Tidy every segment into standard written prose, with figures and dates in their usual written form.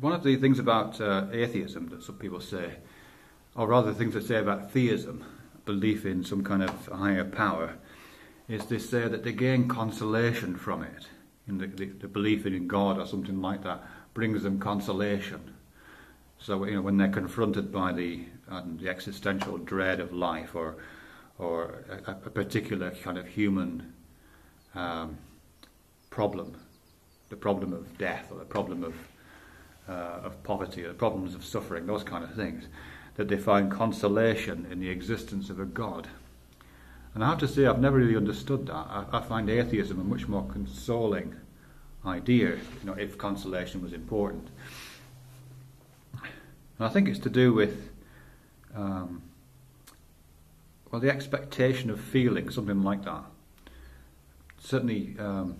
One of the things about atheism that some people say, or rather things they say about theism, belief in some kind of higher power, is they say that they gain consolation from it. In the belief in God or something like that brings them consolation. So when they're confronted by the existential dread of life, or a particular kind of human problem, the problem of death, or the problem of poverty, or the problems of suffering, those kind of things, that they find consolation in the existence of a God. And I have to say, I've never really understood that. I find atheism a much more consoling idea, if consolation was important. And I think it's to do with, the expectation of feeling, something like that. Certainly, I'm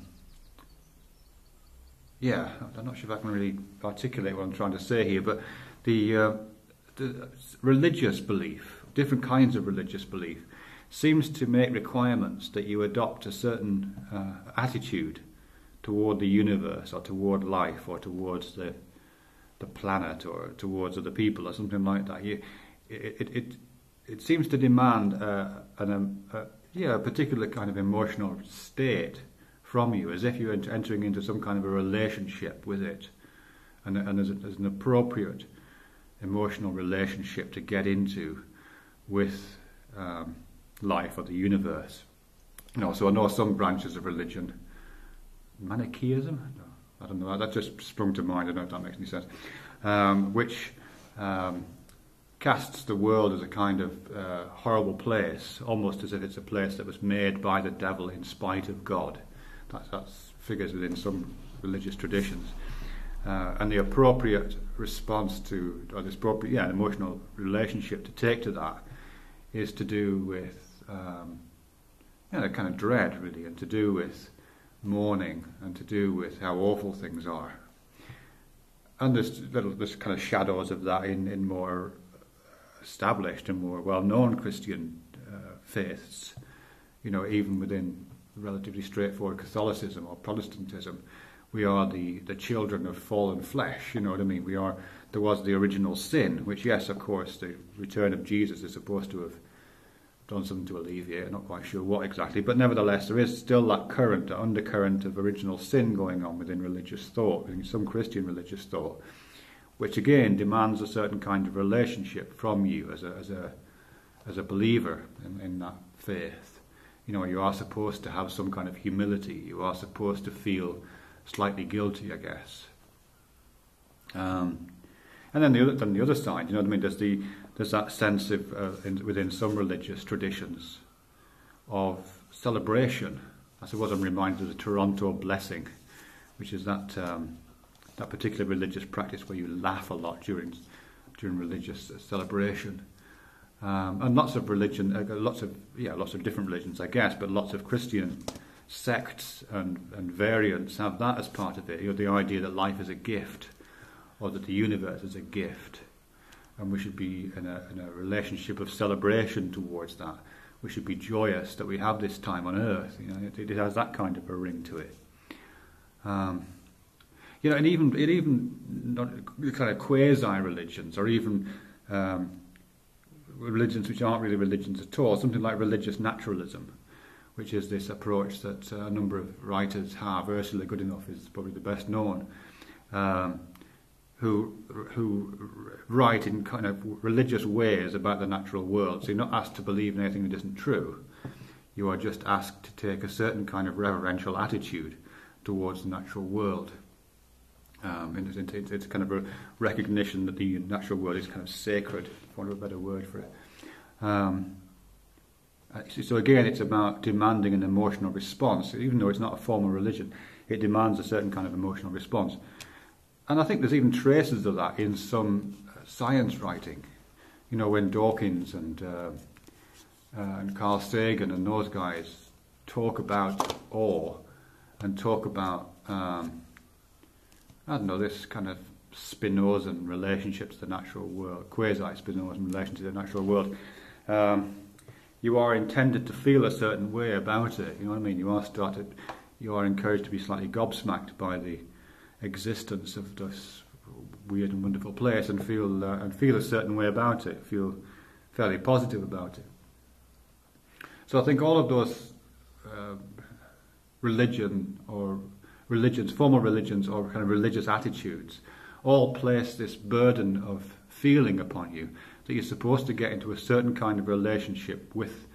not sure if I can really articulate what I'm trying to say here, but the religious belief, different kinds of religious belief, seems to make requirements that you adopt a certain attitude toward the universe, or toward life, or towards the planet, or towards other people, or something like that. It seems to demand a particular kind of emotional state from you, as if you're entering into some kind of a relationship with it, and as an appropriate emotional relationship to get into with life or the universe. So I know some branches of religion, Manichaeism? No, I don't know, that just sprung to mind, I don't know if that makes any sense, which casts the world as a kind of horrible place, almost as if it's a place that was made by the devil in spite of God. That figures within some religious traditions. And the appropriate response to, or this appropriate, emotional relationship to take to that, is to do with a kind of dread, really, and to do with mourning, and to do with how awful things are. And there's kind of shadows of that in more established and more well-known Christian faiths. Even within relatively straightforward Catholicism or Protestantism, we are the children of fallen flesh. You know what I mean? There was the original sin, which, yes, of course, the return of Jesus is supposed to have done something to alleviate. I'm not quite sure what exactly, but nevertheless, there is still that undercurrent of original sin going on within religious thought, in some Christian religious thought, which again demands a certain kind of relationship from you as a believer in that faith. You are supposed to have some kind of humility. You are supposed to feel slightly guilty, I guess. And then the other side, there's that sense of within some religious traditions of celebration. I suppose I'm reminded of the Toronto blessing, which is that particular religious practice where you laugh a lot during religious celebration. And lots of religion, lots of different religions, I guess, but lots of Christian sects and variants have that as part of it. The idea that life is a gift, or that the universe is a gift, and we should be in a relationship of celebration towards that. We should be joyous that we have this time on earth. It has that kind of a ring to it. And even not kind of quasi-religions, or even religions which aren't really religions at all, something like religious naturalism, which is this approach that a number of writers have. Ursula Goodenough is probably the best known, who write in kind of religious ways about the natural world. So you're not asked to believe in anything that isn't true. You are just asked to take a certain kind of reverential attitude towards the natural world. It's kind of a recognition that the natural world is kind of sacred, for want of a better word for it. So again, it's about demanding an emotional response. Even though it's not a formal religion, it demands a certain kind of emotional response. And I think there's even traces of that in some science writing. When Dawkins and Carl Sagan and those guys talk about awe, and talk about this kind of Spinozan relationship to the natural world, quasi-Spinozan relation to the natural world. You are intended to feel a certain way about it. You know what I mean? You are encouraged to be slightly gobsmacked by the existence of this weird and wonderful place and feel a certain way about it, feel fairly positive about it. So I think all of those formal religions or kind of religious attitudes, all place this burden of feeling upon you that you're supposed to get into a certain kind of relationship with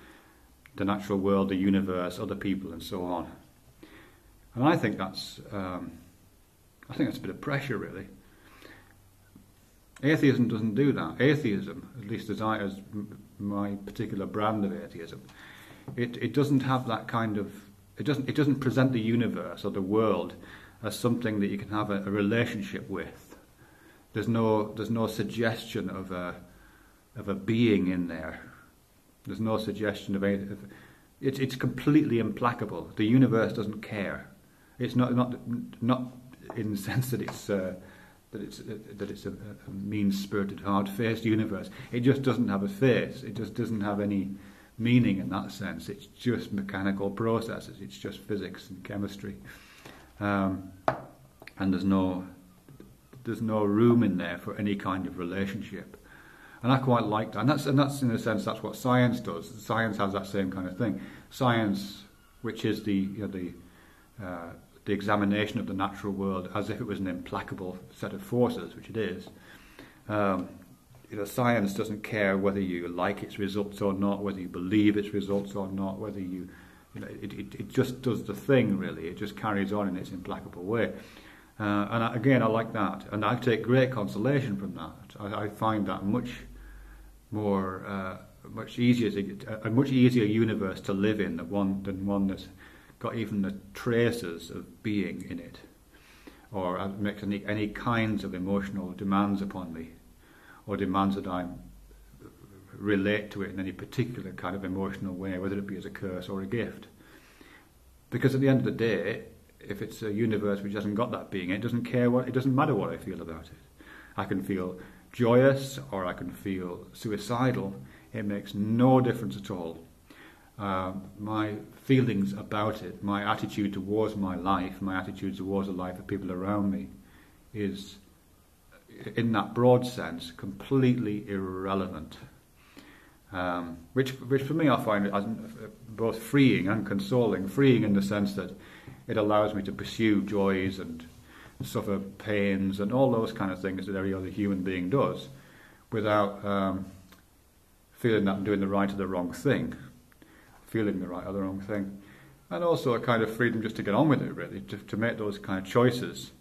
the natural world, the universe, other people, and so on. And I think that's a bit of pressure, really. Atheism doesn't do that. Atheism, at least as my particular brand of atheism, it doesn't have that kind of. It doesn't present the universe or the world as something that you can have a relationship with. There's no suggestion of a being in there. There's no suggestion of anything. It's completely implacable. The universe doesn't care. It's not in the sense that it's a mean-spirited, hard-faced universe. It just doesn't have a face. It just doesn't have any meaning in that sense. It's just mechanical processes. It's just physics and chemistry, and there's no room in there for any kind of relationship. And I quite like that. And that's in a sense that's what science does. Science has that same kind of thing. Science, which is the examination of the natural world as if it was an implacable set of forces, which it is. Science doesn't care whether you like its results or not, whether you believe its results or not, whether it just does the thing, really. It just carries on in its implacable way. And I like that. And I take great consolation from that. I find that a much easier universe to live in than one that's got even the traces of being in it, or makes any kinds of emotional demands upon me, or demands that I relate to it in any particular kind of emotional way, whether it be as a curse or a gift. Because at the end of the day, if it's a universe which hasn't got that being, it doesn't matter what I feel about it. I can feel joyous or I can feel suicidal. It makes no difference at all. My feelings about it, my attitude towards my life, my attitude towards the life of people around me is, in that broad sense, completely irrelevant. Which for me I find it both freeing and consoling. Freeing in the sense that it allows me to pursue joys and suffer pains and all those kind of things that every other human being does, without feeling that I'm doing the right or the wrong thing. Feeling the right or the wrong thing. And also a kind of freedom just to get on with it, really, to make those kind of choices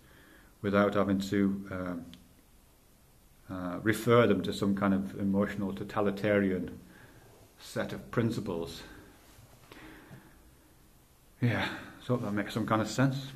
without having to refer them to some kind of emotional totalitarian set of principles. Yeah, so that makes some kind of sense.